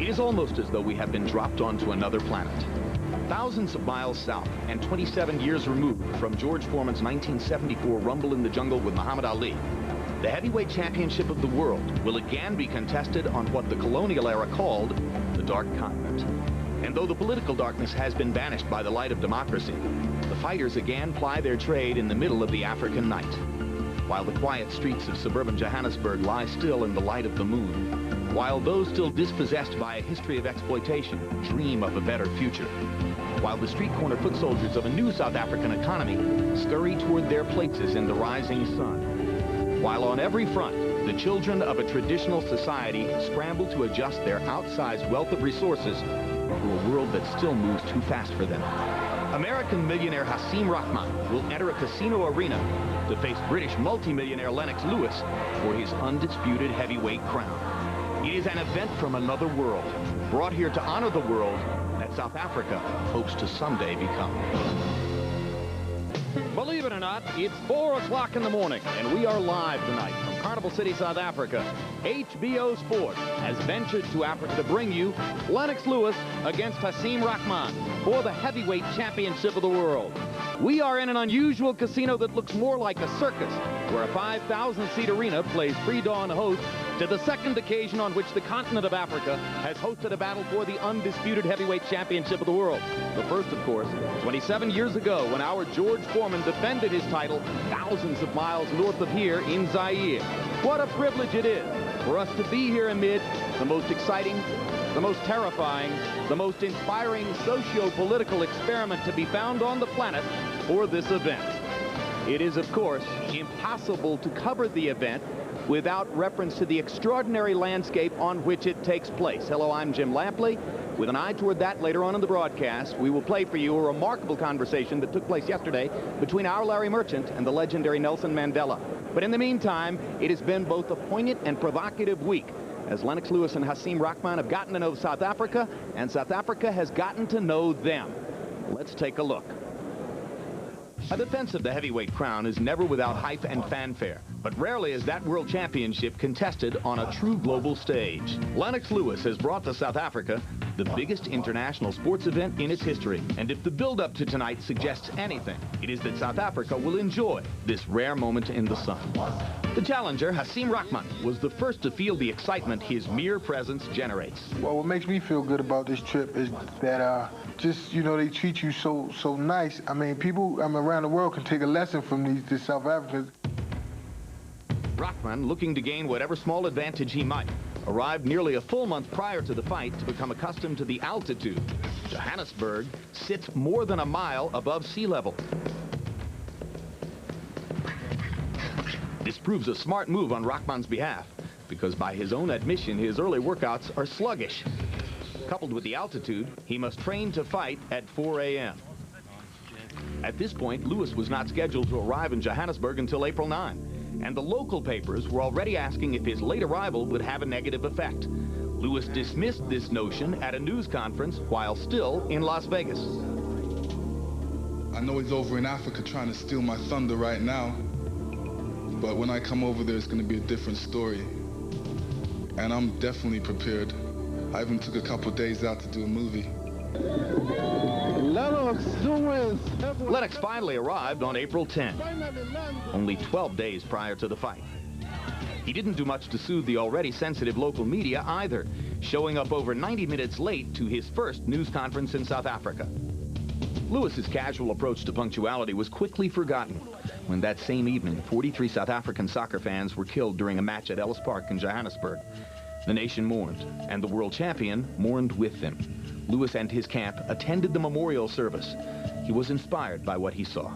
It is almost as though we have been dropped onto another planet. Thousands of miles south and 27 years removed from George Foreman's 1974 Rumble in the Jungle with Muhammad Ali, the heavyweight championship of the world will again be contested on what the colonial era called the Dark Continent. And though the political darkness has been banished by the light of democracy, the fighters again ply their trade in the middle of the African night, while the quiet streets of suburban Johannesburg lie still in the light of the moon, while those still dispossessed by a history of exploitation dream of a better future, while the street corner foot soldiers of a new South African economy scurry toward their places in the rising sun, while on every front the children of a traditional society scramble to adjust their outsized wealth of resources to a world that still moves too fast for them. American millionaire Hasim Rahman will enter a casino arena to face British multimillionaire Lennox Lewis for his undisputed heavyweight crown. It is an event from another world, brought here to honor the world that South Africa hopes to someday become. Believe it or not, it's 4 o'clock in the morning, and we are live tonight from Carnival City, South Africa. HBO Sport has ventured to Africa to bring you Lennox Lewis against Hasim Rahman for the heavyweight championship of the world. We are in an unusual casino that looks more like a circus, where a 5,000-seat arena plays pre-dawn host to the second occasion on which the continent of Africa has hosted a battle for the undisputed heavyweight championship of the world. The first, of course, 27 years ago, when our George Foreman defended his title thousands of miles north of here in Zaire. What a privilege it is for us to be here amid the most exciting, the most terrifying, the most inspiring socio-political experiment to be found on the planet for this event. It is, of course, impossible to cover the event without reference to the extraordinary landscape on which it takes place. Hello, I'm Jim Lampley. With an eye toward that later on in the broadcast, we will play for you a remarkable conversation that took place yesterday between our Larry Merchant and the legendary Nelson Mandela. But in the meantime, it has been both a poignant and provocative week as Lennox Lewis and Hasim Rahman have gotten to know South Africa, and South Africa has gotten to know them. Let's take a look. A defense of the heavyweight crown is never without hype and fanfare, but rarely is that world championship contested on a true global stage. Lennox Lewis has brought to South Africa the biggest international sports event in its history, and if the build-up to tonight suggests anything, it is that South Africa will enjoy this rare moment in the sun. The challenger, Hasim Rahman, was the first to feel the excitement his mere presence generates. Well, what makes me feel good about this trip is that just, you know, they treat you so nice. I mean, people around the world can take a lesson from these South Africans. Rahman, looking to gain whatever small advantage he might, arrived nearly a full month prior to the fight to become accustomed to the altitude. Johannesburg sits more than a mile above sea level. This proves a smart move on Rahman's behalf, because by his own admission, his early workouts are sluggish. Coupled with the altitude, he must train to fight at 4 a.m. At this point, Lewis was not scheduled to arrive in Johannesburg until April 9, and the local papers were already asking if his late arrival would have a negative effect. Lewis dismissed this notion at a news conference while still in Las Vegas. I know he's over in Africa trying to steal my thunder right now, but when I come over there, it's going to be a different story. And I'm definitely prepared. I even took a couple days out to do a movie. Lennox finally arrived on April 10, only 12 days prior to the fight. He didn't do much to soothe the already sensitive local media either, showing up over 90 minutes late to his first news conference in South Africa. Lewis's casual approach to punctuality was quickly forgotten when that same evening 43 South African soccer fans were killed during a match at Ellis Park in Johannesburg. The nation mourned, and the world champion mourned with them. Lewis and his camp attended the memorial service. He was inspired by what he saw.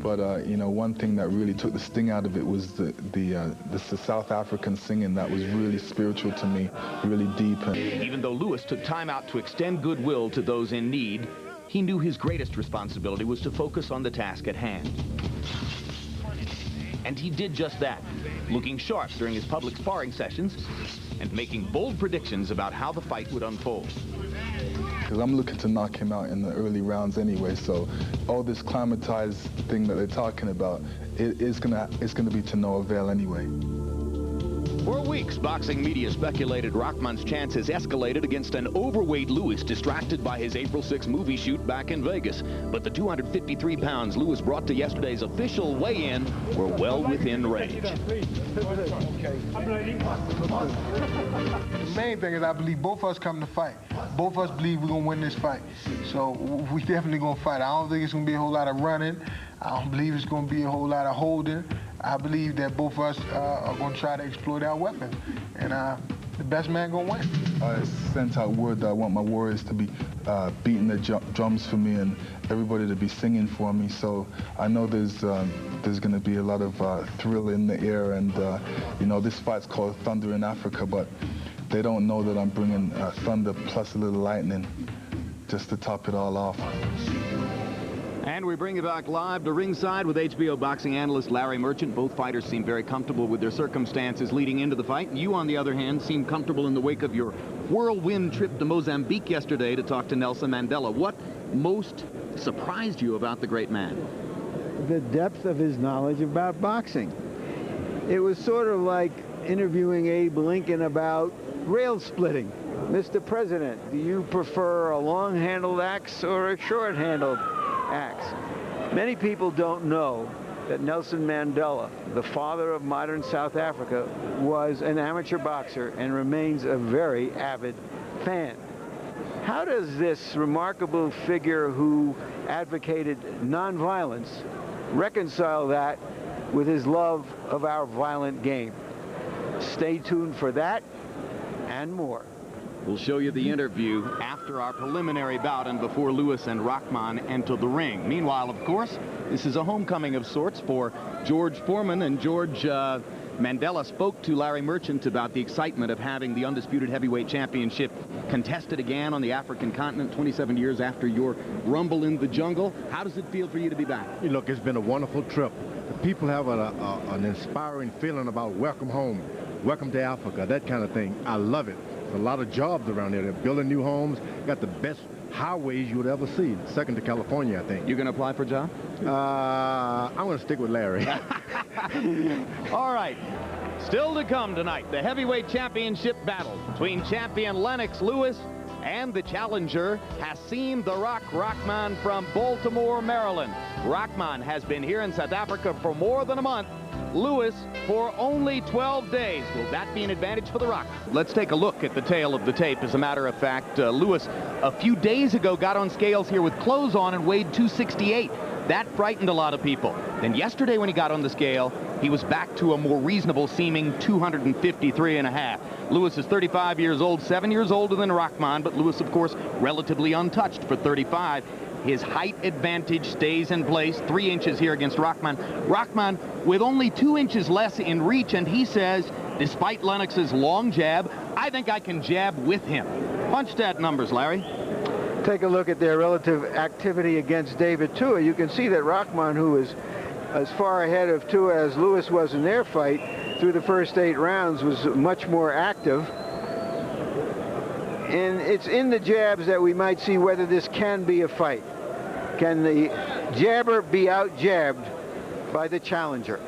But, you know, one thing that really took the sting out of it was the South African singing that was really spiritual to me, really deep. Even though Lewis took time out to extend goodwill to those in need, he knew his greatest responsibility was to focus on the task at hand. And he did just that, looking sharp during his public sparring sessions and making bold predictions about how the fight would unfold. Because I'm looking to knock him out in the early rounds anyway, so all this climatized thing that they're talking about, it's gonna be to no avail anyway. For weeks, boxing media speculated Rahman's chances escalated against an overweight Lewis distracted by his April 6 movie shoot back in Vegas. But the 253 pounds Lewis brought to yesterday's official weigh-in were well within range. The main thing is I believe both of us come to fight. Both of us believe we're going to win this fight. So we definitely going to fight. I don't think it's going to be a whole lot of running. I don't believe it's going to be a whole lot of holding. I believe that both of us are going to try to exploit our weapon. And the best man going to win. I sent out word that I want my warriors to be beating the drums for me and everybody to be singing for me. So I know there's going to be a lot of thrill in the air. And, you know, this fight's called Thunder in Africa, but they don't know that I'm bringing thunder plus a little lightning just to top it all off. And we bring you back live to ringside with HBO boxing analyst Larry Merchant. Both fighters seem very comfortable with their circumstances leading into the fight. You, on the other hand, seem comfortable in the wake of your whirlwind trip to Mozambique yesterday to talk to Nelson Mandela. What most surprised you about the great man? The depth of his knowledge about boxing. It was sort of like interviewing Abe Lincoln about rail splitting. Mr. President, do you prefer a long-handled axe or a short-handled axe? Many people don't know that Nelson Mandela, the father of modern South Africa, was an amateur boxer and remains a very avid fan. How does this remarkable figure who advocated nonviolence reconcile that with his love of our violent game? Stay tuned for that and more. We'll show you the interview after our preliminary bout and before Lewis and Rahman enter the ring. Meanwhile, of course, this is a homecoming of sorts for George Foreman, and George Mandela spoke to Larry Merchant about the excitement of having the undisputed heavyweight championship contested again on the African continent 27 years after your rumble in the jungle. How does it feel for you to be back? Look, it's been a wonderful trip. The people have an inspiring feeling about welcome home, welcome to Africa, that kind of thing. I love it. A lot of jobs around there. They're building new homes. Got the best highways you would ever see. Second to California, I think. You going to apply for a job? I'm going to stick with Larry. All right. Still to come tonight, the heavyweight championship battle between champion Lennox Lewis and the challenger Hasim "The Rock" Rahman from Baltimore, Maryland. Rahman has been here in South Africa for more than a month. Lewis for only 12 days. Will that be an advantage for The Rock? Let's take a look at the tail of the tape. As a matter of fact, Lewis a few days ago got on scales here with clothes on and weighed 268. That frightened a lot of people. Then yesterday when he got on the scale, he was back to a more reasonable seeming 253.5. Lewis is 35 years old, 7 years older than Rahman, but Lewis, of course, relatively untouched for 35. His height advantage stays in place, 3 inches here against Rahman. Rahman with only 2 inches less in reach, and he says, despite Lennox's long jab, I think I can jab with him. Punch stat numbers, Larry. Take a look at their relative activity against David Tua. You can see that Rahman, who is as far ahead of Tua as Lewis was in their fight through the first 8 rounds, was much more active. And it's in the jabs that we might see whether this can be a fight. Can the jabber be out-jabbed by the challenger?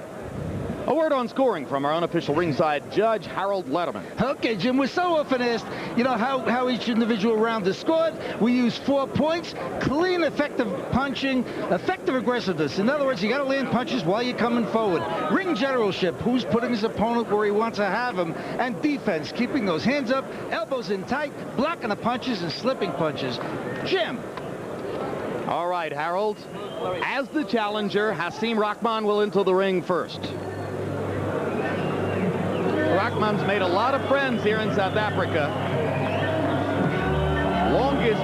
A word on scoring from our unofficial ringside judge, Harold Letterman. Okay, Jim, we're so often asked, you know, how each individual round is scored. We use 4 points, clean, effective punching, effective aggressiveness. In other words, you got to land punches while you're coming forward. Ring generalship, who's putting his opponent where he wants to have him, and defense, keeping those hands up, elbows in tight, blocking the punches and slipping punches. Jim. All right, Harold. As the challenger, Hasim Rahman will enter the ring first. Rahman's made a lot of friends here in South Africa. Longest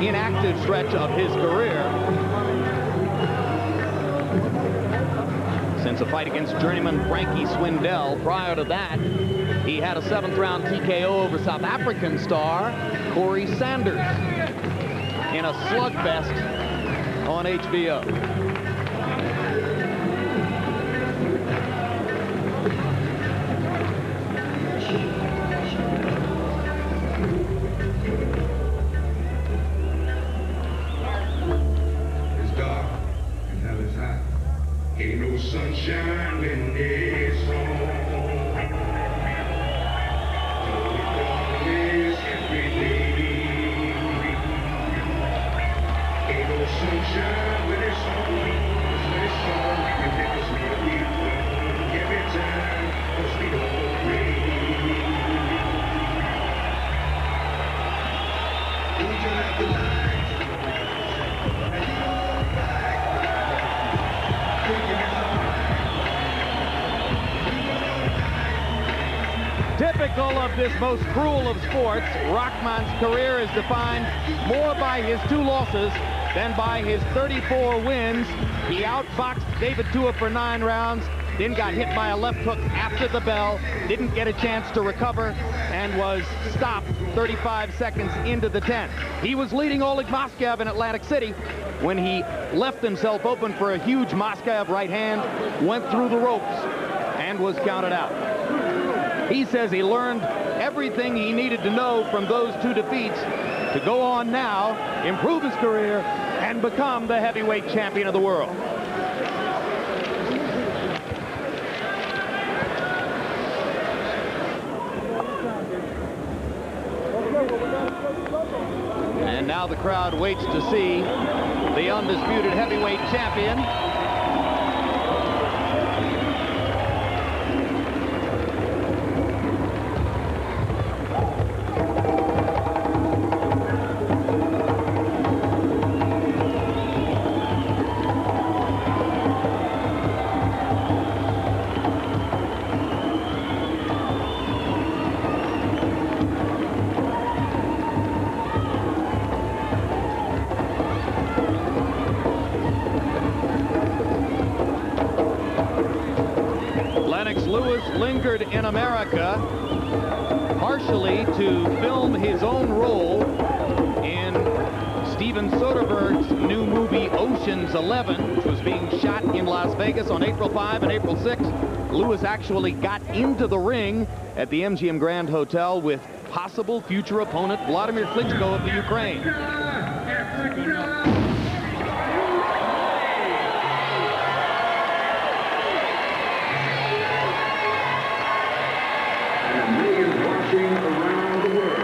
inactive stretch of his career since a fight against journeyman Frankie Swindell. Prior to that, he had a 7th round TKO over South African star Corey Sanders in a slugfest on HBO. Ain't no sunshine when it's on. Typical of this most cruel of sports, Rahman's career is defined more by his 2 losses than by his 34 wins. He outboxed David Tua for 9 rounds, then got hit by a left hook after the bell, didn't get a chance to recover, and was stopped 35 seconds into the 10th. He was leading Oleg Moskaev in Atlantic City when he left himself open for a huge Moskaev right hand, went through the ropes, and was counted out. He says he learned everything he needed to know from those 2 defeats to go on now, improve his career, and become the heavyweight champion of the world. And now the crowd waits to see the undisputed heavyweight champion. Lingered in America partially to film his own role in Steven Soderbergh's new movie Ocean's 11, which was being shot in Las Vegas on April 5 and April 6. Lewis actually got into the ring at the MGM Grand Hotel with possible future opponent Vladimir Klitschko of the Ukraine. Around the world.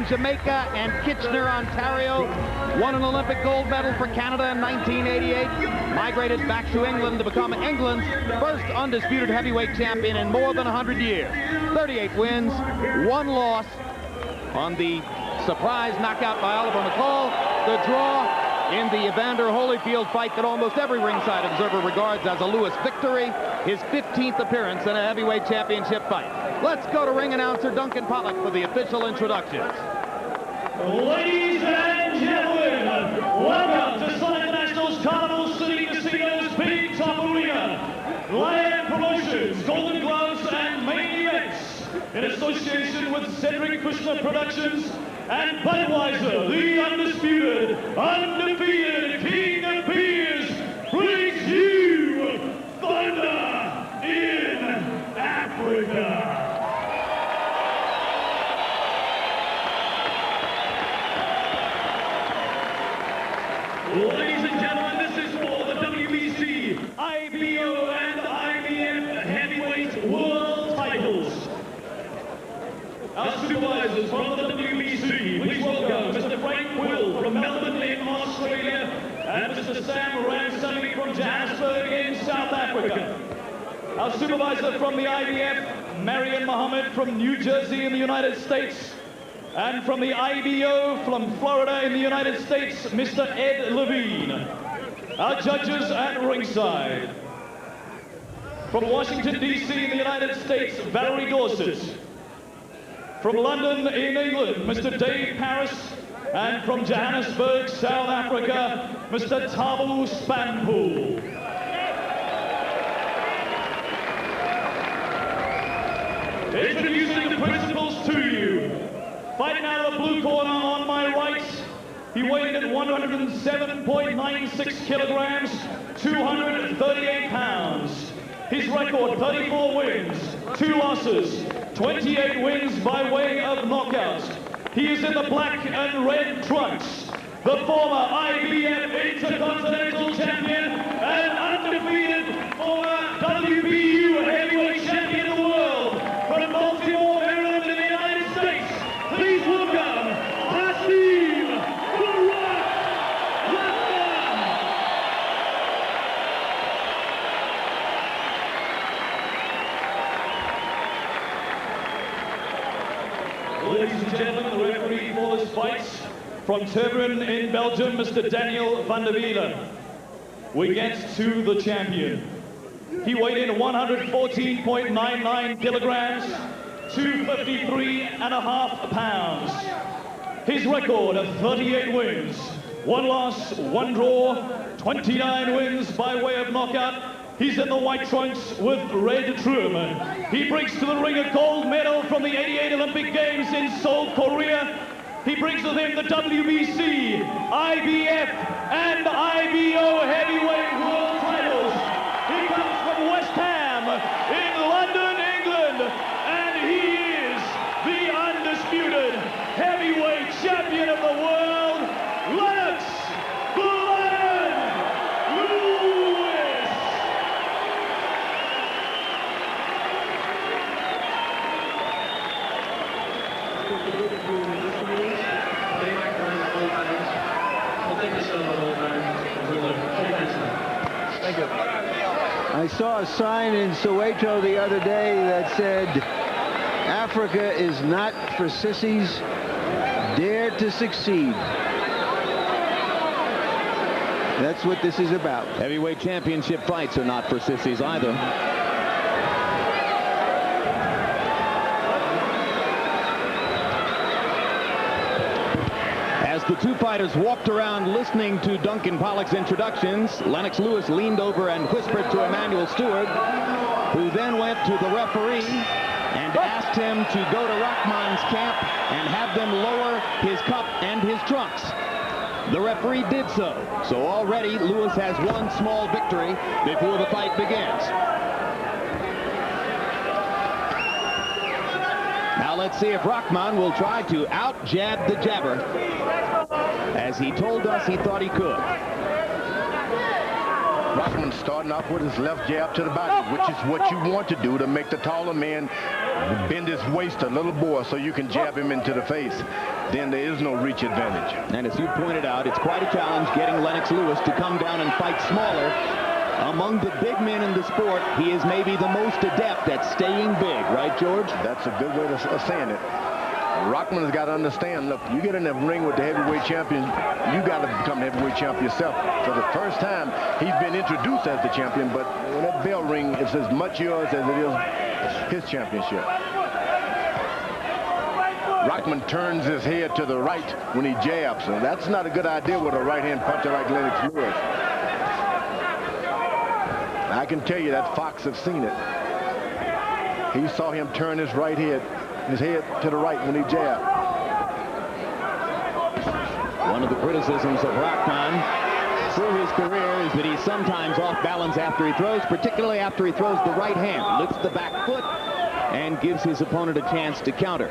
Jamaica and Kitchener, Ontario, won an Olympic gold medal for Canada in 1988, migrated back to England to become England's first undisputed heavyweight champion in more than 100 years. 38 wins, 1 loss on the surprise knockout by Oliver McCall, the draw in the Evander Holyfield fight that almost every ringside observer regards as a Lewis victory, his 15th appearance in a heavyweight championship fight. Let's go to ring announcer Duncan Pollock for the official introductions. Ladies and gentlemen, welcome to Sun International's Carnival City Casino's Big Top Arena. Land Promotions, Golden Gloves, and Main Events, in association with Cedric Kushner Productions and Budweiser, the undisputed, undefeated King of Beers, brings you Thunder in Africa. Ladies and gentlemen, this is for the WBC, IBO, and Our supervisors from the WBC, please welcome Mr. Frank Will from Melbourne in Australia and Mr. Sam Ransome from Johannesburg in South Africa. Our supervisor from the IBF, Marion Mohammed from New Jersey in the United States. And from the IBO from Florida in the United States, Mr. Ed Levine. Our judges at ringside. From Washington, D.C. in the United States, Valerie Dorset. From London in England, Mr. Dave Paris. And from Johannesburg, South Africa, Mr. Tabu Spanpool. Introducing the principals to you. Fighting out of the blue corner on my right, he weighed in at 107.96 kilograms, 238 pounds. His record, 34 wins, 2 losses, 28 wins by way of knockout. He is in the black and red trunks, the former IBF Intercontinental Champion and undefeated former WBU Heavyweight Champion of the world from Baltimore, Maryland in the United States. Please welcome Hasim, the Rock, Rahman. Ladies and gentlemen, the referee for this fight from Tervuren in Belgium, Mr. Daniel van der Wielen. We get to the champion. He weighed in 114.99 kilograms, 253.5 pounds. His record of 38 wins, 1 loss, 1 draw, 29 wins by way of knockout. He's in the white trunks with red trim. He brings to the ring a gold medal from the '88 Olympic Games in Seoul, Korea. He brings with him the WBC, IBF, and IBO heavyweight world titles. He comes from West Ham in London, England, and he is the undisputed heavyweight champion of the world, Lennox, the Lion, Lewis. Thank you. I saw a sign in Soweto the other day that said, Africa is not for sissies, dare to succeed. That's what this is about. Heavyweight championship fights are not for sissies either. As the two fighters walked around listening to Duncan Pollock's introductions, Lennox Lewis leaned over and whispered to Emmanuel Stewart, who then went to the referee and asked him to go to Rahman's camp and have them lower his cup and his trunks. The referee did so. So already Lewis has one small victory before the fight begins. Now let's see if Rahman will try to out-jab the jabber, as he told us he thought he could. Rahman starting off with his left jab to the body, which is what you want to do to make the taller man bend his waist a little more so you can jab him into the face. Then there is no reach advantage. And as you pointed out, it's quite a challenge getting Lennox Lewis to come down and fight smaller. Among the big men in the sport, he is maybe the most adept at staying big, right, George? That's a good way of saying it. Rahman has got to understand, look, you get in that ring with the heavyweight champion, you got to become the heavyweight champion yourself. For the first time, he's been introduced as the champion, but when that bell ring, it's as much yours as it is his championship. Rahman turns his head to the right when he jabs, and that's not a good idea with a right-hand puncher like Lennox Lewis. I can tell you that Fox have seen it. He saw him turn his head to the right when he jabbed. One of the criticisms of Rahman through his career is that he's sometimes off balance after he throws, particularly after he throws the right hand, lifts the back foot, and gives his opponent a chance to counter.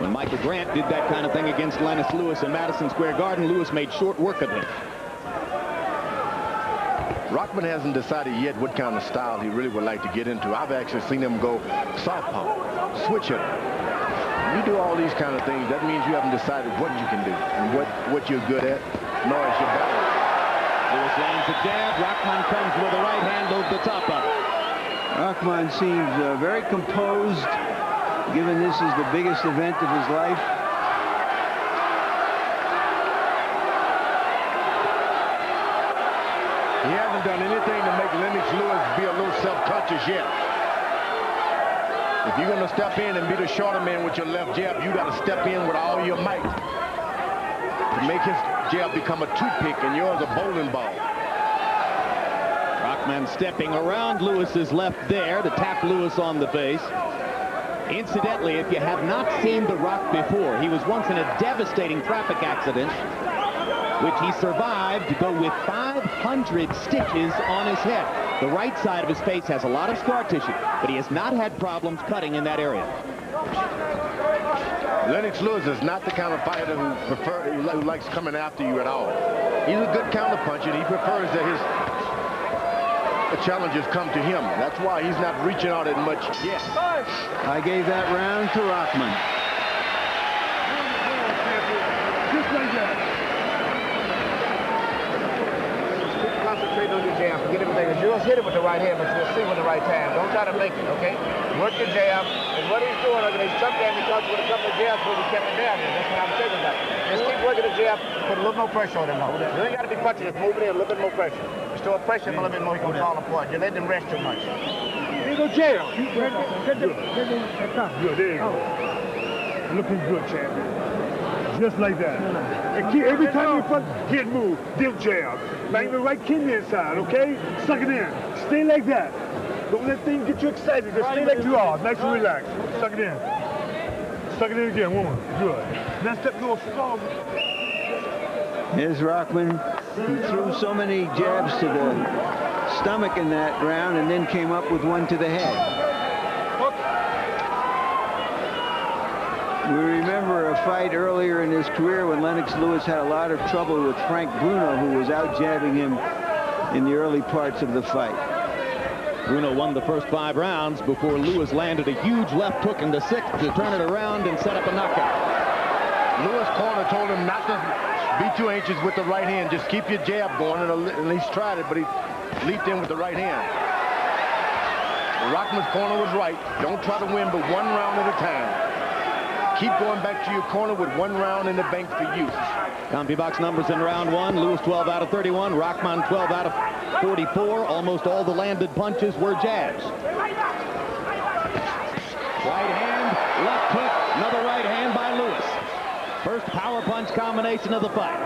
When Michael Grant did that kind of thing against Lennox Lewis in Madison Square Garden, Lewis made short work of him. Rahman hasn't decided yet what kind of style he really would like to get into. I've actually seen him go southpaw, switch hitter. You do all these kind of things, that means you haven't decided what you can do and what you're good at, nor is your balance. Lewis lands a jab. Rahman comes with a right hand over the top of it. Rahman seems very composed, given this is the biggest event of his life. He hasn't done anything to make Lennox Lewis be a little self-conscious yet. If you're going to step in and be the shorter man with your left jab, you got to step in with all your might to make his jab become a toothpick and yours a bowling ball. Rahman stepping around Lewis's left there to tap Lewis on the face. Incidentally, if you have not seen The Rock before, he was once in a devastating traffic accident, which he survived to go with 500 stitches on his head. The right side of his face has a lot of scar tissue, but he has not had problems cutting in that area. Lennox Lewis is not the kind of fighter who likes coming after you at all. He's a good counterpuncher, and he prefers that the challengers come to him. That's why he's not reaching out as much yet. I gave that round to Rahman. Just like that. Concentrate on your jab. Forget everything. You'll hit it with the right hand, but you'll see with the right hand. Don't try to make it, okay? Work your jab. And what he's doing, he's sometimes he comes with a couple of jabs where he kept it down there. That's what I'm saying about. Just keep working the jab, put a little more pressure on him now. You ain't got to be punching, just moving in a little bit more pressure. Just throw pressure a little bit more, he can fall apart. You let him rest too much. Here you go, jab. Good, there you go. Looking good, champion. Just like that. And keep, every time you punch, hit move, dip jab. Bang the right kidney inside, okay? Suck it in. Stay like that. Don't let things get you excited. Just stay like you are. Nice and relaxed. Suck it in. Suck it in again. One more. Good. Next step, go strong. Here's Rahman. He threw so many jabs to the stomach in that round and then came up with one to the head. We remember a fight earlier in his career when Lennox Lewis had a lot of trouble with Frank Bruno, who was out jabbing him in the early parts of the fight. Bruno won the first 5 rounds before Lewis landed a huge left hook in the 6th to turn it around and set up a knockout. Lewis' corner told him not to be too anxious with the right hand. Just keep your jab going, and at least tried it, but he leaped in with the right hand. Rahman's corner was right. Don't try to win but one round at a time. Keep going back to your corner with one round in the bank for use. CompuBox numbers in round 1. Lewis 12 out of 31. Rahman 12 out of 44. Almost all the landed punches were jabs. Right hand, left hook, another right hand by Lewis. First power punch combination of the fight.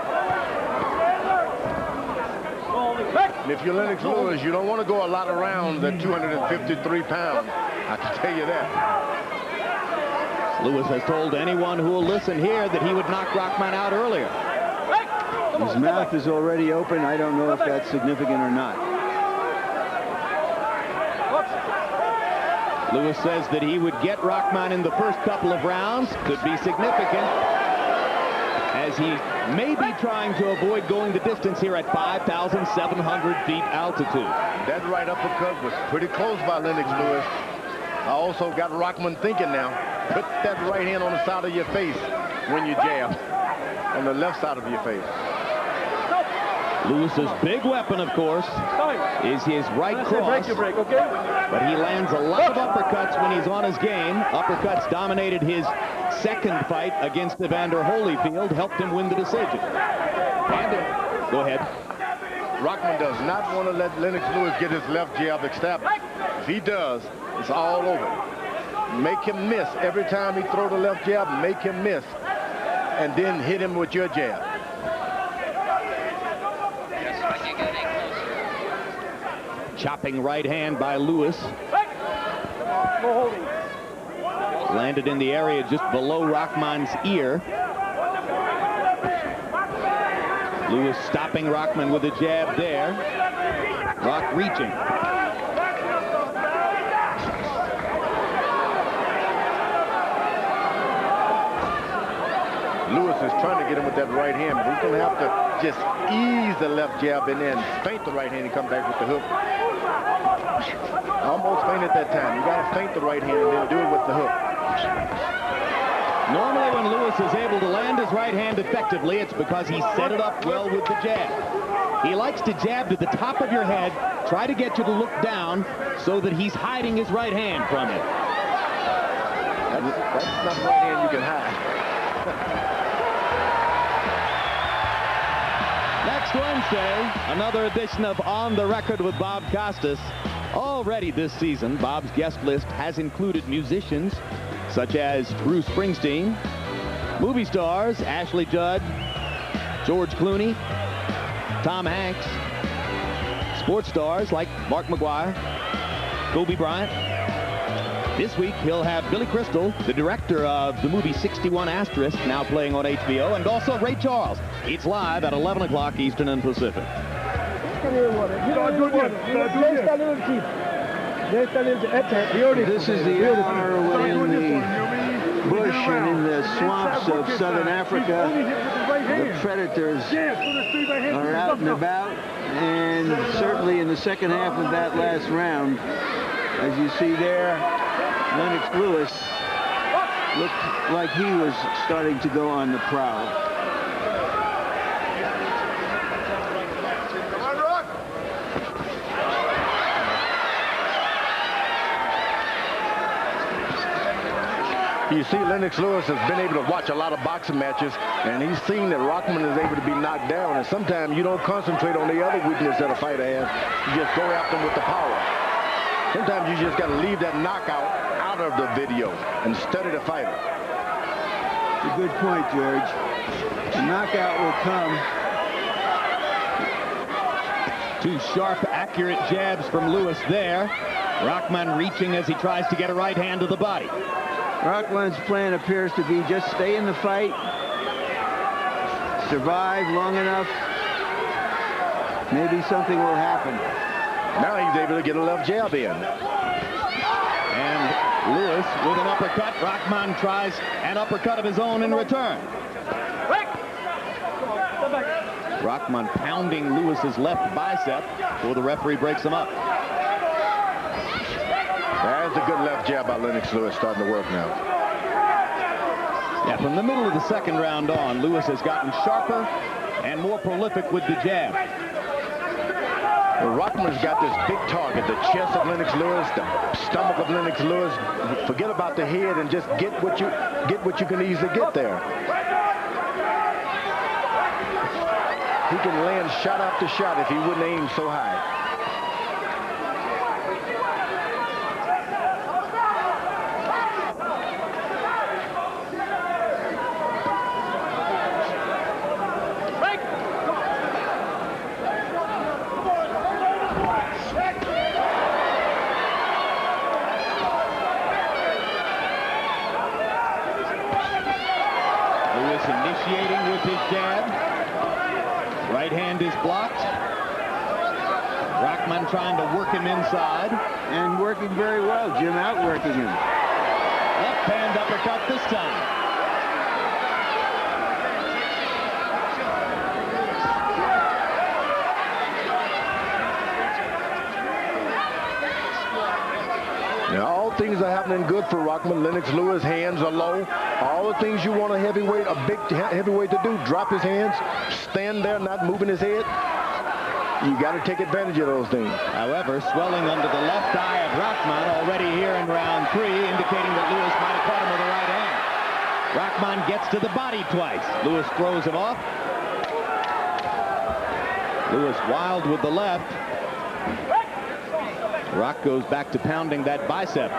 And if you're Lennox Lewis, you don't want to go a lot of rounds at 253 pounds. I can tell you that. Lewis has told anyone who will listen here that he would knock Rahman out earlier. His mouth is already open. I don't know if that's significant or not. Lewis says that he would get Rahman in the first couple of rounds. Could be significant, as he may be trying to avoid going the distance here at 5,700 feet altitude. That right uppercut was pretty close by Lennox Lewis. I also got Rahman thinking now. Put that right hand on the side of your face when you jab. On the left side of your face. Lewis's big weapon, of course, is his right cross. But he lands a lot of uppercuts when he's on his game. Uppercuts dominated his second fight against Evander Holyfield, helped him win the decision. And go ahead. Rahman does not want to let Lennox Lewis get his left jab established. If he does, it's all over. Make him miss every time he throws the left jab. Make him miss, and then hit him with your jab. Chopping right hand by Lewis. Landed in the area just below Rahman's ear. Lewis stopping Rahman with a jab there. Rock reaching. Lewis is trying to get him with that right hand, but he's going to have to just ease the left jab and then feint the right hand and come back with the hook. Almost feinted that time. You got to feint the right hand and then do it with the hook. Normally when Lewis is able to land his right hand effectively, it's because he set it up well with the jab. He likes to jab to the top of your head, try to get you to look down so that he's hiding his right hand from you. That's not the right hand you can hide. Next Wednesday, another edition of On the Record with Bob Costas. Already this season, Bob's guest list has included musicians such as Bruce Springsteen, movie stars Ashley Judd, George Clooney, Tom Hanks, sports stars like Mark McGuire, Kobe Bryant. This week, he'll have Billy Crystal, the director of the movie 61 Asterisk, now playing on HBO, and also Ray Charles. It's live at 11 o'clock Eastern and Pacific. This is the hour within the bush and in the swamps of southern Africa. The predators are out and about, and certainly in the second half of that last round, as you see there, Lennox Lewis looked like he was starting to go on the prowl. You see, Lennox Lewis has been able to watch a lot of boxing matches, and he's seen that Rahman is able to be knocked down, and sometimes you don't concentrate on the other weakness that a fighter has. You just go after him with the power. Sometimes you just got to leave that knockout out of the video and study the fighter. It's a good point, George. The knockout will come. Two sharp, accurate jabs from Lewis there. Rahman reaching as he tries to get a right hand to the body. Rahman's plan appears to be just stay in the fight, survive long enough, maybe something will happen. Now he's able to get a left jab in. And Lewis with an uppercut. Rahman tries an uppercut of his own in return. Rahman pounding Lewis's left bicep before the referee breaks him up. There's a good left jab by Lennox Lewis starting to work now. Yeah, from the middle of the second round on, Lewis has gotten sharper and more prolific with the jab. Well, Rahman's got this big target, the chest of Lennox Lewis, the stomach of Lennox Lewis. Forget about the head and just get what you can easily get there. He can land shot after shot if he wouldn't aim so high. Initiating with his jab. Right hand is blocked. Rahman trying to work him inside. And working very well, Jim, outworking him. Left hand uppercut this time. Now, all things are happening good for Rahman. Lennox Lewis, hands are low. All the things you want a heavyweight, a big heavyweight to do, drop his hands, stand there, not moving his head. You got to take advantage of those things. However, swelling under the left eye of Rahman already here in round 3, indicating that Lewis might have caught him with the right hand. Rahman gets to the body twice. Lewis throws him off. Lewis wild with the left. Rock goes back to pounding that bicep.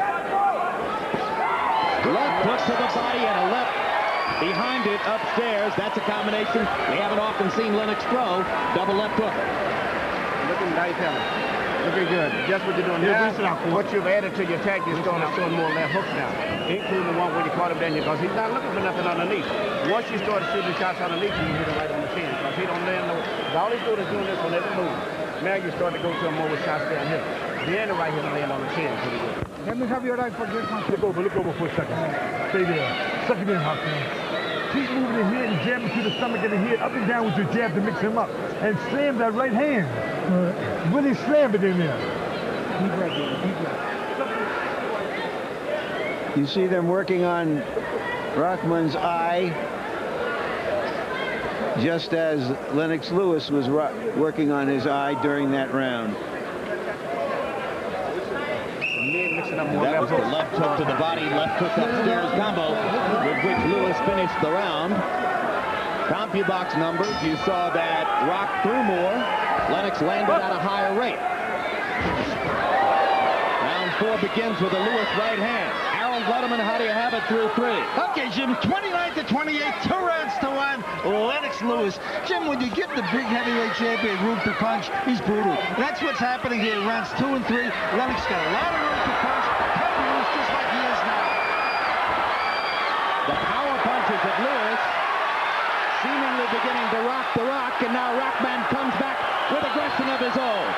Left hook to the body and a left behind it upstairs. That's a combination we haven't often seen Lennox throw. Double left hook. Looking nice, looking good. Just what you're doing now. What you've added to your attack, you're showing more left hooks now, including the one where you caught him down because he's not looking for nothing underneath. Once you start shooting shots underneath, you can hit him right on the chin because he don't land no. All he's doing is doing this on every move. Now you start to go to him more with shots down here. Then the right hand land on the chin. Pretty good. Let me have your right for just one. Look over for a second. Stay there. Suck it in, Hasim. keep moving the head and jabbing to the stomach and the head, up and down with your jab to mix him up. And slam that right hand. Really slam it in there. Deep breath, deep breath. You see them working on Rahman's eye, just as Lennox Lewis was working on his eye during that round. That was the left hook to the body, left hook upstairs combo, with which Lewis finished the round. CompuBox numbers, you saw that Rock threw more. Lennox landed at a higher rate. Round 4 begins with a Lewis right hand. Harold Letterman, how do you have it through 3? Okay, Jim, 29 to 28, 2 rounds to 1. Lennox Lewis. Jim, when you give the big heavyweight champion room to punch, he's brutal. That's what's happening here. Rounds 2 and 3. Lennox got a lot of room to punch. Heavy Lewis just like he is now. The power punches of Lewis seemingly beginning to rock the Rock, and now Rahman comes back with aggression of his own.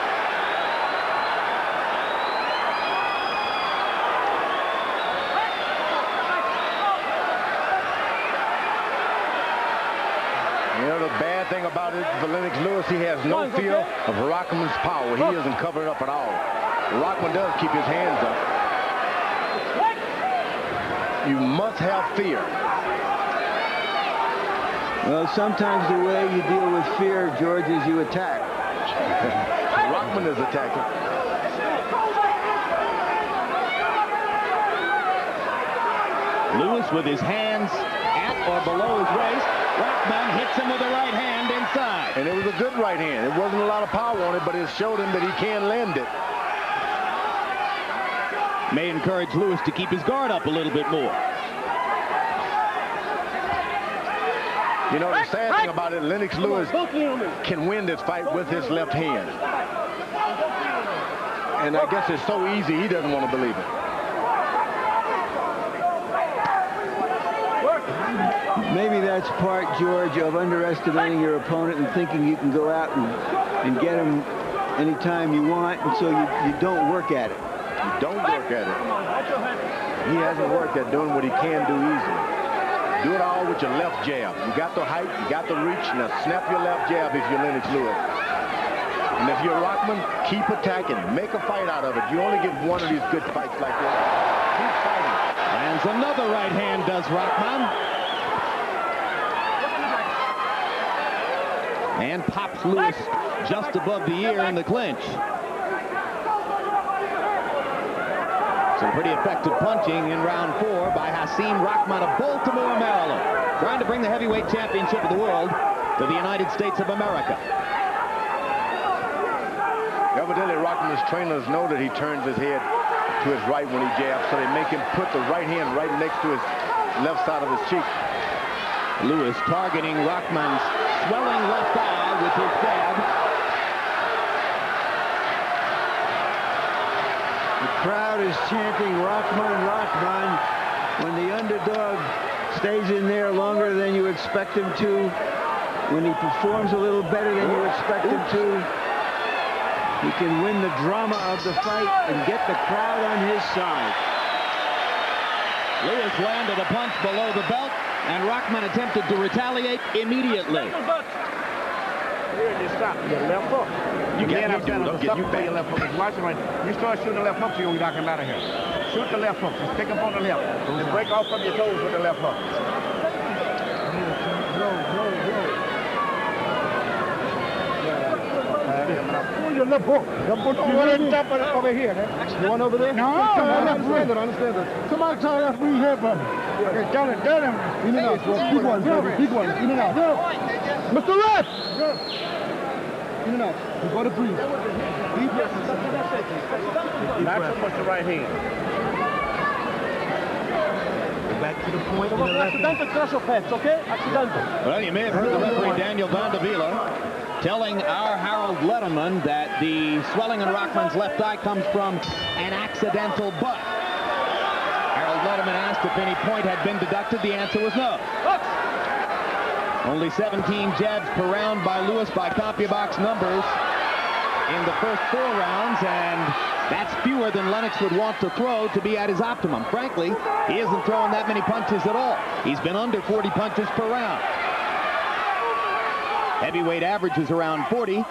You know, the bad thing about it for Lennox Lewis, he has no fear of Rahman's power. He isn't covered up at all. Rahman does keep his hands up. You must have fear. Well, sometimes the way you deal with fear, George, is you attack. Rahman is attacking. Lewis with his hands at or below his waist. Rahman hits him with a right hand inside. And it was a good right hand. It wasn't a lot of power on it, but it showed him that he can lend it. May encourage Lewis to keep his guard up a little bit more. You know, the sad thing about it, Lennox Lewis can win this fight with his left hand. And I guess it's so easy, he doesn't want to believe it. Maybe that's part, George, of underestimating your opponent and thinking you can go out and get him anytime you want, and so you don't work at it. You don't work at it. He hasn't worked at doing what he can do easily. Do it all with your left jab. You got the height, you got the reach. Now snap your left jab if you're Lennox Lewis. And if you're Rahman, keep attacking. Make a fight out of it. You only get one of these good fights like that. Keep fighting. And another right hand does Rahman. And pops Lewis just above the ear in the clinch. Some pretty effective punching in round 4 by Hasim Rahman of Baltimore, Maryland, trying to bring the heavyweight championship of the world to the United States of America. Evidently, Rahman's trainers know that he turns his head to his right when he jabs, so they make him put the right hand right next to his left side of his cheek. Lewis targeting Rahman's swelling left eye with his jab. The crowd is chanting Rahman, Rahman. When the underdog stays in there longer than you expect him to, when he performs a little better than you expect him to, he can win the drama of the fight and get the crowd on his side. Lewis landed a punch below the belt, and Rahman attempted to retaliate immediately. You stop. Your left hook. You can't You left hook. Watch it right. You start shooting the left hook, you're going to knock him out of here. Shoot the left hook. Just pick up on the left. And break off from your toes with the left hook. Pull your left hook. Over here. You want over there? No, I understand it. Somebody tell us we have him. Okay, tell him. In and out. Big one. In and out. Mr. Red! In and out. You got to breathe. Deep breath. Not so much the right hand. Back to the point. Accidental crucial pads, okay? Accidental. Well, you may have heard the referee Daniel Vandevila telling our Harold Letterman that the swelling in Rahman's left eye comes from an accidental butt. Harold Letterman asked if any point had been deducted. The answer was no. Only 17 jabs per round by Lewis by CompuBox numbers. in the first 4 rounds, and that's fewer than Lennox would want to throw to be at his optimum. Frankly, he isn't throwing that many punches at all. He's been under 40 punches per round. Heavyweight average is around 40.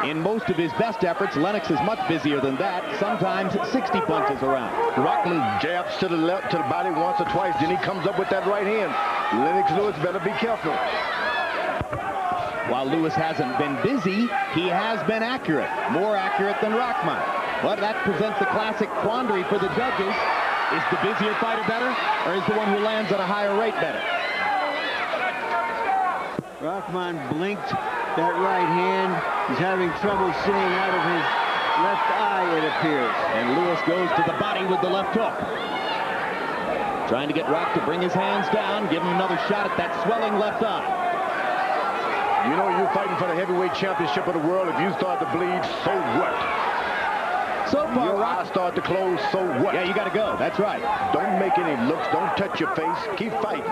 In most of his best efforts, Lennox is much busier than that, sometimes 60 punches a round. Rahman jabs to the left, to the body once or twice, then he comes up with that right hand. Lennox Lewis better be careful. While Lewis hasn't been busy, he has been accurate, more accurate than Rahman. But that presents a classic quandary for the judges. Is the busier fighter better, or is the one who lands at a higher rate better? Rahman blinked that right hand. He's having trouble seeing out of his left eye, it appears. And Lewis goes to the body with the left hook. Trying to get Rock to bring his hands down, give him another shot at that swelling left eye. You know, you're fighting for the heavyweight championship of the world. If you start to bleed, so what? So far, your eyes start to close, so what? Yeah, you got to go. That's right. Don't make any looks. Don't touch your face. Keep fighting.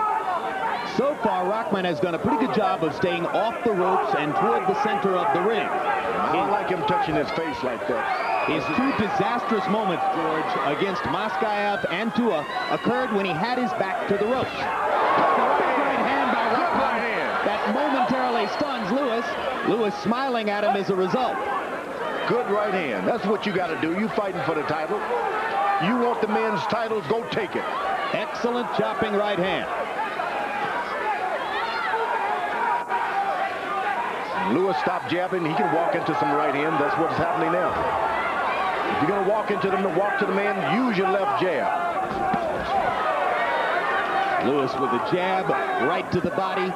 So far, Rahman has done a pretty good job of staying off the ropes and toward the center of the ring. I don't like him touching his face like that. His 2 disastrous moments, George, against Moskayev and Tua occurred when he had his back to the ropes. Right hand by Rahman that momentarily stuns Lewis. Lewis smiling at him as a result. Good right hand. That's what you got to do. You fighting for the title. You want the men's titles, go take it. Excellent chopping right hand. Lewis stopped jabbing. He can walk into some right hand. That's what's happening now. If you're going to walk into them and walk to the man, use your left jab. Lewis with a jab right to the body.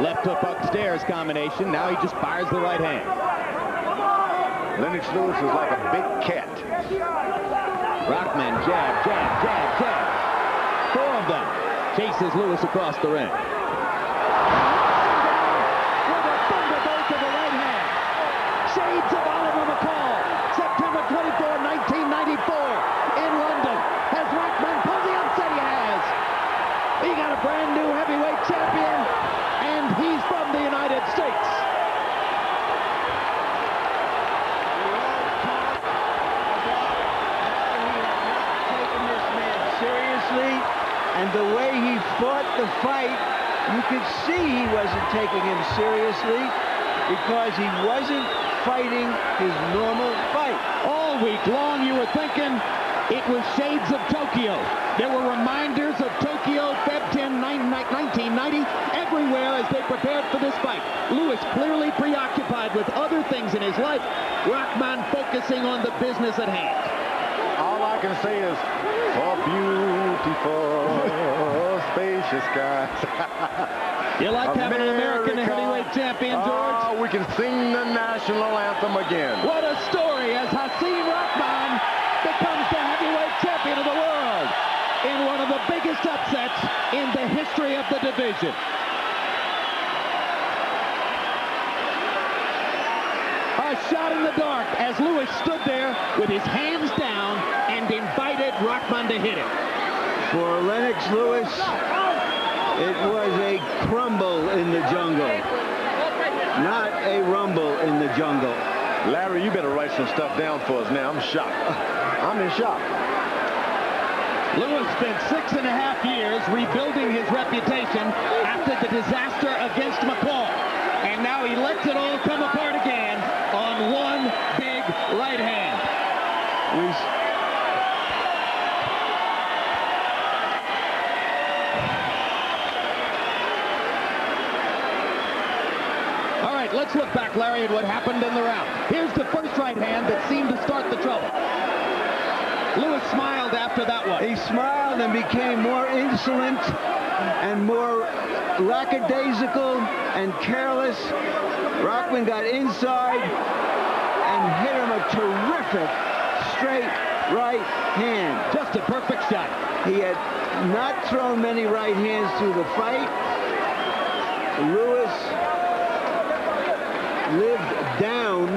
Left hook upstairs combination. Now he just fires the right hand. Lennox Lewis is like a big cat. Rahman jab, jab, jab, jab. 4 of them. Chases Lewis across the ring. Shades of Oliver McCall, September 24, 1994, in London. Has Rahman pulled the upset? He has. He got a brand new heavyweight champion, and he's from the United States. Taking this man seriously, and the way he fought the fight, you could see he wasn't taking him seriously because he wasn't fighting his normal fight. All week long you were thinking it was shades of Tokyo. There were reminders of Tokyo, Feb 10, 1990, everywhere as they prepared for this fight. Lewis clearly preoccupied with other things in his life. Rahman focusing on the business at hand. All I can say is, for beautiful, spacious skies. You like having an American heavyweight champion, George? Oh, we can sing the national anthem again. What a story as Hasim Rahman becomes the heavyweight champion of the world in one of the biggest upsets in the history of the division. A shot in the dark as Lewis stood there with his hands down and invited Rahman to hit him. For Lennox Lewis, it was a crumble in the jungle, not a rumble in the jungle. Larry, you better write some stuff down for us now. I'm shocked. I'm in shock. Lewis spent 6.5 years rebuilding his reputation after the disaster against McCall. And now he lets it all come apart again on one big right hand. All right, let's look back, Larry, at what happened in the round. Here's the first right hand that seemed to start the trouble. Lewis smiled after that one. He smiled and became more insolent and more lackadaisical and careless. Rahman got inside and hit him a terrific straight right hand. Just a perfect shot. He had not thrown many right hands through the fight. Lewis lived down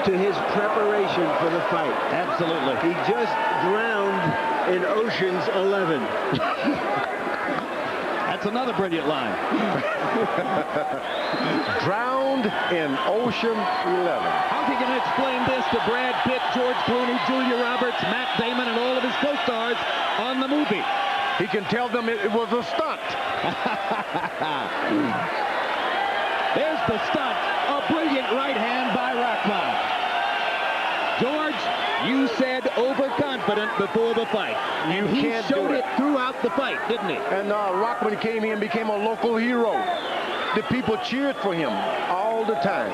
to his preparation for the fight. Absolutely. He just drowned in Ocean's 11. That's another brilliant line. Drowned in Ocean 11. How's he going to explained this to Brad Pitt, George Clooney, Julia Roberts, Matt Damon, and all of his co-stars on the movie. He can tell them it was a stunt. There's the stunt. A brilliant right hand by Rahman. George, you said overconfident before the fight. He showed it throughout the fight, didn't he? And Rahman came here and became a local hero. The people cheered for him all the time.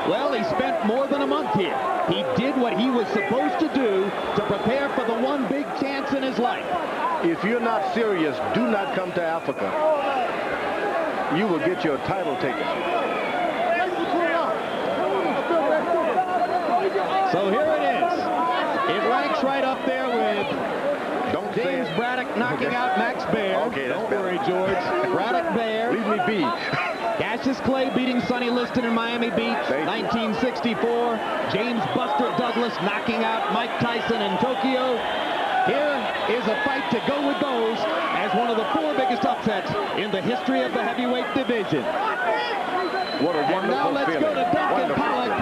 Well, he spent more than a month here. He did what he was supposed to do to prepare for the one big chance in his life. If you're not serious, do not come to Africa. You will get your title taken. So here it is. It ranks right up there with James Braddock knocking out Max Baer. Okay, don't worry, George. Braddock Baer. Leave me be. Cassius Clay beating Sonny Liston in Miami Beach, 1964. James Buster Douglas knocking out Mike Tyson in Tokyo. Here is a fight to go with those as one of the 4 biggest upsets in the history of the heavyweight division. What a wonderful And now let's feeling. go to Duncan Pollock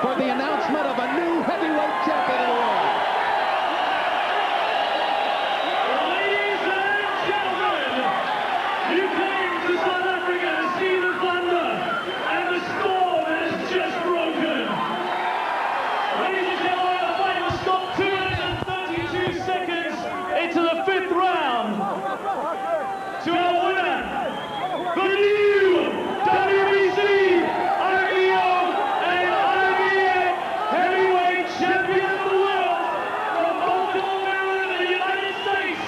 for the announcement of a new heavyweight champion of the world. Ladies and gentlemen, you came to South Africa to see the thunder, and the storm has just broken. Ladies and gentlemen, the fight was stopped 2 minutes and 32 seconds into the 5th round. To our winner, the new WBC, RBO, and IBF heavyweight champion of the world from Baltimore, Maryland, the United States,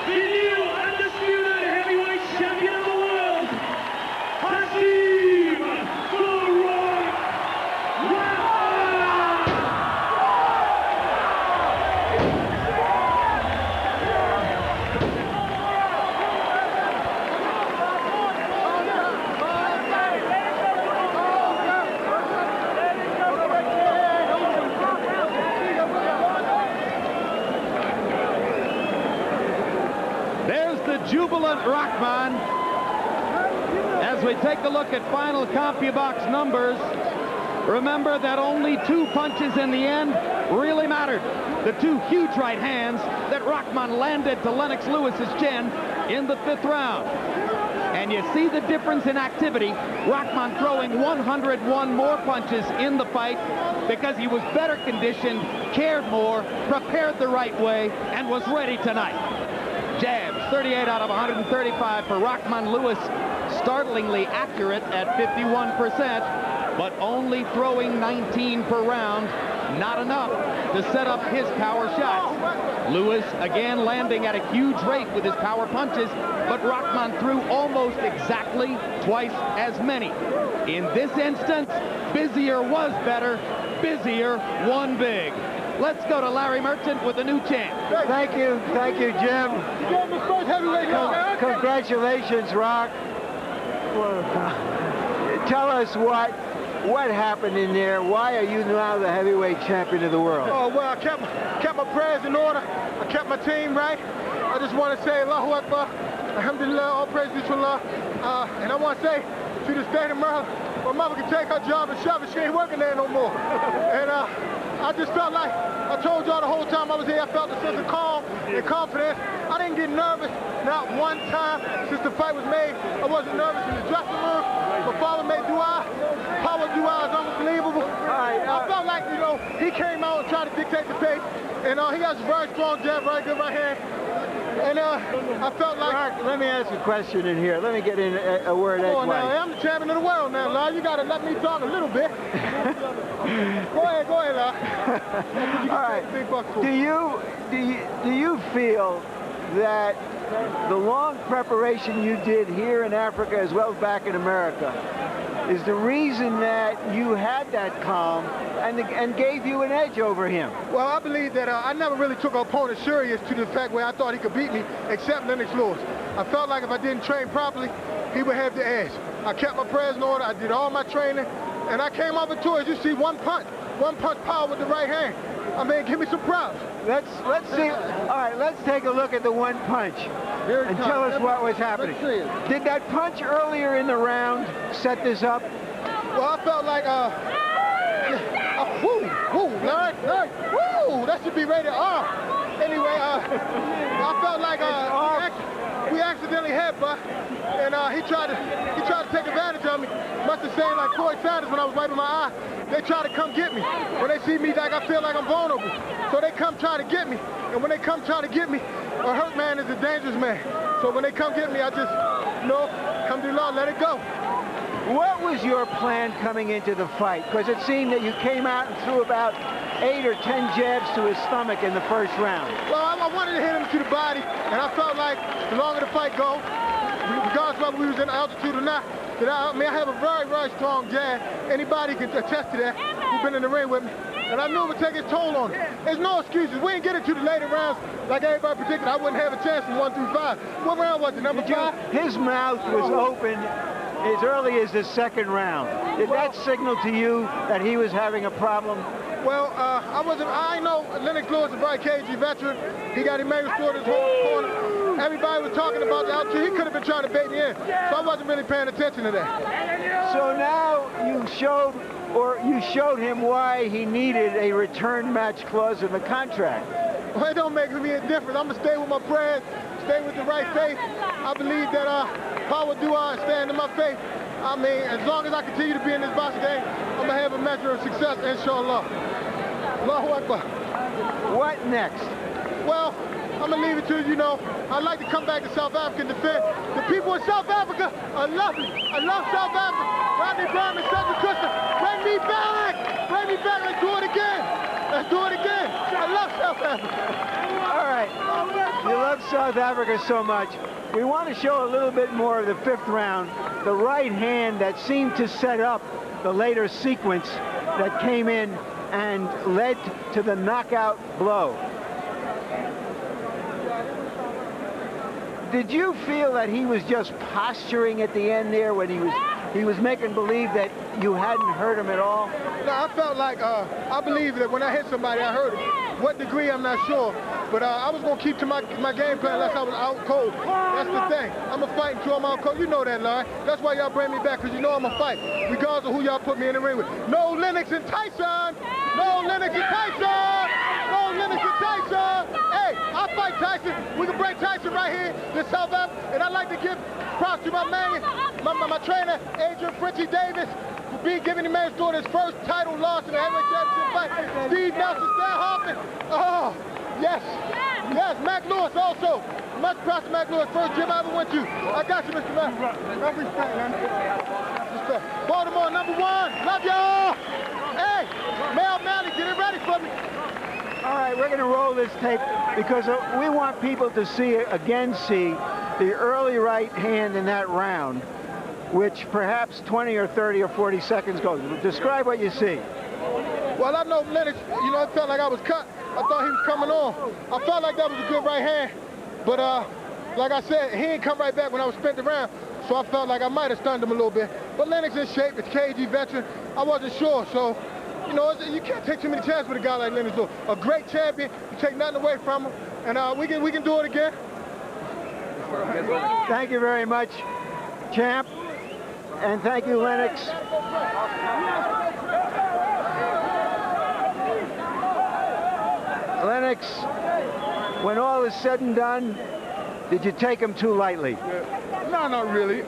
the new undisputed heavyweight champion of the world, Hasim Rahman. There's the jubilant Rahman. As we take a look at final CompuBox numbers, remember that only 2 punches in the end really mattered. The 2 huge right hands that Rahman landed to Lennox Lewis's chin in the 5th round. And you see the difference in activity. Rahman throwing 101 more punches in the fight because he was better conditioned, cared more, prepared the right way, and was ready tonight. Jabs, 38 out of 135 for Rahman. Lewis, startlingly accurate at 51%, but only throwing 19 per round. Not enough to set up his power shots. Lewis again landing at a huge rate with his power punches, but Rahman threw almost exactly twice as many. In this instance, busier was better, busier won big. Let's go to Larry Merchant with a new champ. Thank you, Jim. Congratulations, Rock. Tell us what happened in there. Why are you now the heavyweight champion of the world? Oh, well, I kept my prayers in order. I kept my team right. I just want to say Allahu Akbar, Alhamdulillah, all praise to Allah. And I want to say to the state of Maryland, my mother can take her job and shove it. She ain't working there no more. And I just felt like, I told y'all the whole time I was here, I felt a sense of calm and confidence. I didn't get nervous, not one time since the fight was made. I wasn't nervous in the dressing room. My father made dua, power dua is unbelievable. I felt like, you know, he came out and tried to dictate the pace. And he has a very strong jab, very good right hand. And I felt like... Mark, let me ask a question in here. Let me get in a word edgewise. Now, I'm the champion of the world now, Lyle. You got to let me talk a little bit. Go ahead, Lyle. All right. Do you feel that the long preparation you did here in Africa as well as back in America is the reason that you had that calm and gave you an edge over him? Well, I believe that I never really took an opponent serious to the fact where I thought he could beat me, except Lennox Lewis. I felt like if I didn't train properly, he would have the edge. I kept my prayers in order. I did all my training, and I came up into it. You see, one punch power with the right hand. I mean, give me some props. Let's see. All right, let's take a look at the one punch and tell us what was happening. Did that punch earlier in the round set this up? Well, I felt like That should be rated R. Anyway, I felt like we accidentally headbutt, and he tried to take advantage of me. Must have said like Corey Sanders when I was wiping my eye. They try to come get me. When they see me, like I feel like I'm vulnerable. So they come try to get me. And when they come try to get me, a hurt man is a dangerous man. So when they come get me, I just, come to the law, let it go. What was your plan coming into the fight? Because it seemed that you came out and threw about 8 or 10 jabs to his stomach in the first round. Well, I wanted to hit him to the body, and I felt like the longer the fight goes, regardless of whether we was in altitude or not, that I have a very, very strong jab. Anybody can attest to that who's been in the ring with me. And I knew it would take its toll on him. There's no excuses. We didn't get into the later rounds like everybody predicted. I wouldn't have a chance from 1 through 5. What round was it, number 5? His mouth was open as early as the second round. Did that signal to you that he was having a problem? Well, I know Lennox Lewis is a very cagey veteran. He got Emmanuel Stewart in his corner. Everybody was talking about the altitude. He could have been trying to bait me in. So I wasn't really paying attention to that. So now you showed him why he needed a return match clause in the contract. Well, it don't make me a difference. I'm going to stay with my prayers, stay with the right faith. I believe that power do I stand in my faith. I mean, as long as I continue to be in this boxing game, I'm going to have a measure of success, inshallah. Allahu Akbar. What next? Well, I'm going to leave it to you, I'd like to come back to South Africa and defend. The people in South Africa are lovely. I love South Africa. Rodney Berman, Cedric Custer, bring me back. Bring me back. Let's do it again. Let's do it again. I love South Africa. All right. You love South Africa so much. We want to show a little bit more of the 5th round. The right hand that seemed to set up the later sequence that came in and led to the knockout blow. Did you feel that he was just posturing at the end there when he was making believe that you hadn't hurt him at all? No, I felt like I believe that when I hit somebody, I hurt him. What degree, I'm not sure. But I was going to keep to my game plan unless I was out cold. That's the thing. I'm a fight until I'm out cold. You know that, Larry. That's why y'all bring me back, because you know I'm a fight, regardless of who y'all put me in the ring with. No Lennox and Tyson! No Lennox and Tyson! No Lennox and Tyson! Hey, I'll fight Tyson. We can bring Tyson right here to South Africa. And I'd like to give props to my man, my trainer, Adrian Frenchie Davis, for giving the man his first title loss in the heavyweight championship fight. Steve Nelson, Stan Hoffman. Oh, yes. Yes, Mac Lewis also. Much props to Mac Lewis. First gym I ever went to. I got you, Mr. Mac. Enough respect, man. Respect. Baltimore, #1. Love y'all. Hey, Mel Malley, get it ready for me. All right, we're going to roll this tape because we want people to see the early right hand in that round, which perhaps 20 or 30 or 40 seconds goes. Describe what you see. Well, I know Lennox, it felt like I was cut. I thought he was coming on. I felt like that was a good right hand. But like I said, he didn't come right back when I was spent around. So I felt like I might have stunned him a little bit. But Lennox in shape, it's cagey veteran. I wasn't sure. So, you can't take too many chances with a guy like Lennox. A great champion, you take nothing away from him. And we can do it again. Thank you very much, champ. And thank you, Lennox. Lennox, when all is said and done, did you take him too lightly? No, not really.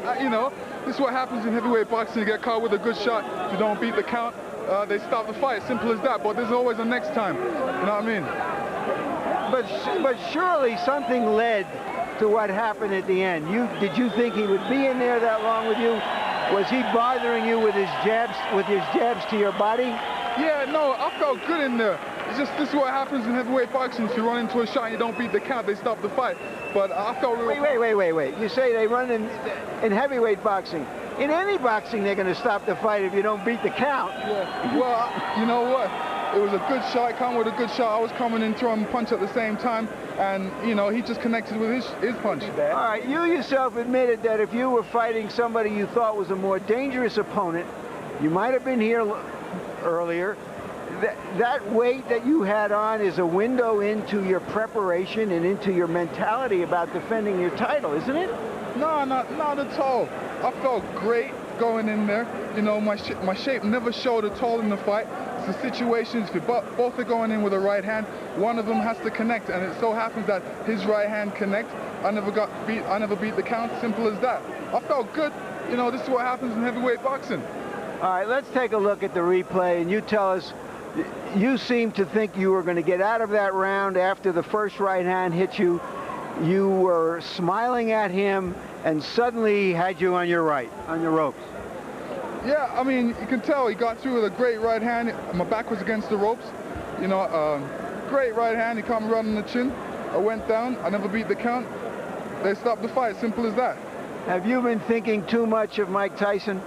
This is what happens in heavyweight boxing. You get caught with a good shot. If you don't beat the count, they stop the fight. Simple as that. But there's always a next time. You know what I mean? But surely something led to what happened at the end. Did you think he would be in there that long with you? Was he bothering you with his jabs to your body? Yeah, no, I felt good in there. It's just this is what happens in heavyweight boxing. If you run into a shot and you don't beat the count, they stop the fight. But I felt real... Wait. You say they run in heavyweight boxing. In any boxing, they're going to stop the fight if you don't beat the count. Yeah. Well, you know what? It was a good shot. Come with a good shot. I was coming in throwing punch at the same time. And, he just connected with his punch. All right, you yourself admitted that if you were fighting somebody you thought was a more dangerous opponent, you might have been here earlier. That weight that you had on is a window into your preparation and into your mentality about defending your title, isn't it? No, not at all. I felt great going in there. My shape never showed at all in the fight. it's a situation, if both are going in with a right hand, one of them has to connect, and it so happens that his right hand connects. I never beat the count, simple as that. I felt good. You know, this is what happens in heavyweight boxing. All right, let's take a look at the replay, and you tell us, you seem to think you were going to get out of that round after the first right hand hit you. You were smiling at him, and suddenly he had you on your right, on your ropes. Yeah, I mean, you can tell he got through with a great right hand. My back was against the ropes. You know, great right hand. He caught me right on the chin. I went down. I never beat the count. They stopped the fight. Simple as that. Have you been thinking too much of Mike Tyson?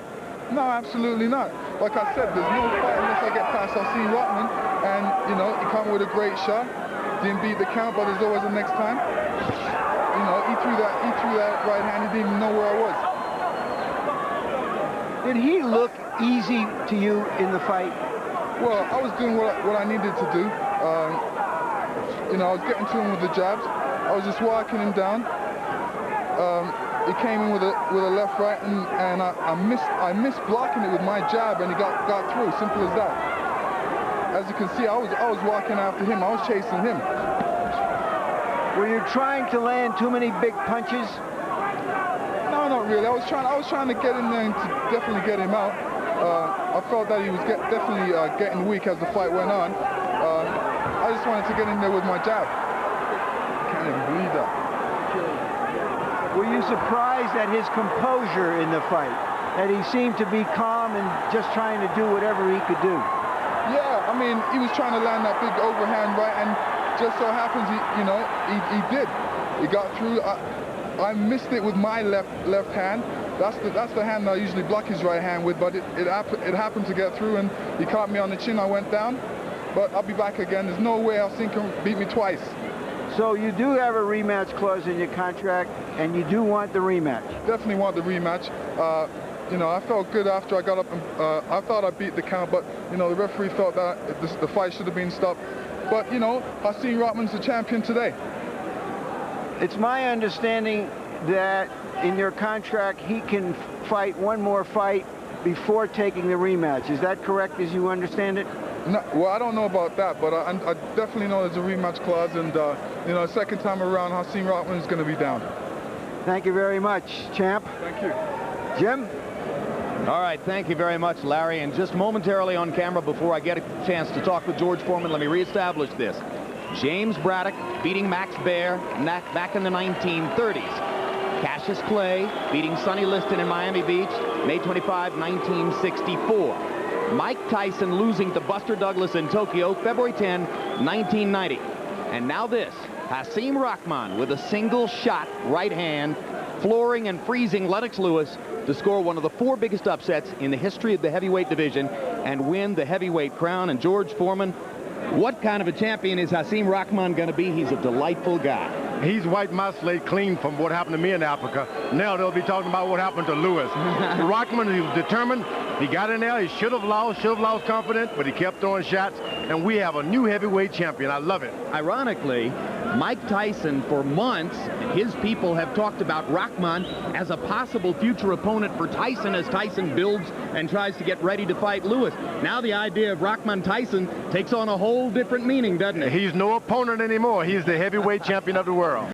No, absolutely not. Like I said, there's no fight unless I get past Hasim Rahman. And, you know, he came with a great shot. Didn't beat the count, but there's always a next time. You know, he threw that right hand. He didn't even know where I was. Did he look easy to you in the fight? Well, I was doing what I needed to do. You know, I was getting to him with the jabs. I was just walking him down. He came in with a left right, and I missed blocking it with my jab, and he got through. Simple as that. As you can see, I was walking after him. I was chasing him. Were you trying to land too many big punches? No, not really. I was trying to get in there and to definitely get him out. I felt that he was definitely getting weak as the fight went on. I just wanted to get in there with my jab. I can't even believe that. Were you surprised at his composure in the fight? That he seemed to be calm and just trying to do whatever he could do? Yeah, I mean, he was trying to land that big overhand right, and just so happens, he did. He got through. I missed it with my left hand. That's the hand that I usually block his right hand with, but it happened to get through, and he caught me on the chin. I went down, but I'll be back again. There's no way Hasim can beat me twice. So you do have a rematch clause in your contract, and you do want the rematch? Definitely want the rematch. You know, I felt good after I got up, and I thought I beat the count, but, you know, the referee felt that the fight should have been stopped. But, you know, Hasim Rahman's the champion today. It's my understanding that in your contract, he can fight one more fight before taking the rematch. Is that correct, as you understand it? No, well, I don't know about that, but I definitely know there's a rematch clause, and, you know, the second time around, Hasim Rahman is going to be down. Thank you very much, champ. Thank you. Jim? All right, thank you very much, Larry. And just momentarily on camera, before I get a chance to talk with George Foreman, let me reestablish this. James Braddock beating Max Baer back in the 1930s. Cassius Clay beating Sonny Liston in Miami Beach, May 25, 1964. Mike Tyson losing to Buster Douglas in Tokyo, February 10, 1990. And now this, Hasim Rahman with a single shot right hand, flooring and freezing Lennox Lewis to score one of the 4 biggest upsets in the history of the heavyweight division and win the heavyweight crown. And George Foreman, what kind of a champion is Hasim Rahman going to be? He's a delightful guy. He's wiped my slate clean from what happened to me in Africa. Now they'll be talking about what happened to Lewis. Rahman, he was determined. He got in there. He should have lost confidence, but he kept throwing shots. And we have a new heavyweight champion. I love it. Ironically, Mike Tyson, for months, his people have talked about Rahman as a possible future opponent for Tyson as Tyson builds and tries to get ready to fight Lewis. Now the idea of Rahman-Tyson takes on a whole different meaning, doesn't it? He's no opponent anymore. He's the heavyweight champion of the world.